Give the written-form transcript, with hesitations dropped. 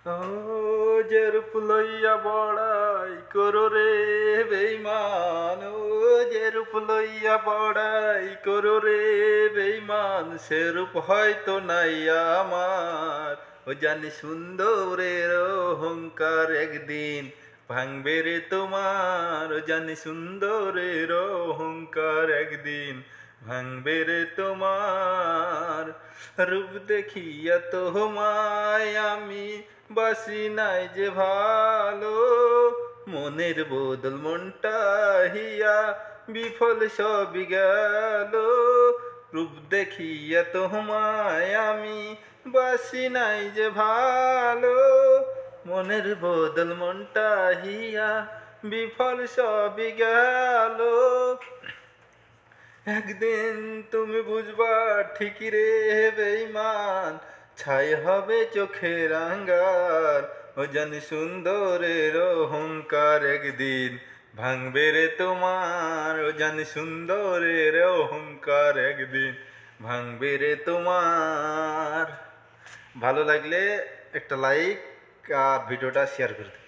ও যে রূপ লইয়া বড়াই করো রে বেইমান, ও যে রূপ লইয়া বড়াই করো রে বেইমান, সে রূপ হয়তো নাই আমার। ও জানি সুন্দরের অহংকার একদিন ভাঙবে রে তোমার। ও জানি সুন্দরের অহংকার একদিন ভাঙবে রে তোমার। রূপ দেখিয়া তোমায় আমি বাসি নাই যে ভালো, মনের বদল মনটা হিয়া বিফল সবই গেল। রূপ দেখিয়া তোমায় আমি বাসি নাই যে ভালো, মনের বদল মনটা হিয়া বিফল সবই গেল। একদিন তুমি বুঝবা ঠিকই রে বেঈমান, ছাই হবে চোখের আঙ্গার। ও জানি সুন্দরের অহংকার একদিন ভাঙবে রে তোমার। ও জানি সুন্দরের অহংকার একদিন ভাঙবে রে তোমার। ভালো লাগলে একটা লাইক আর ভিডিওটা শেয়ার করে দেবে।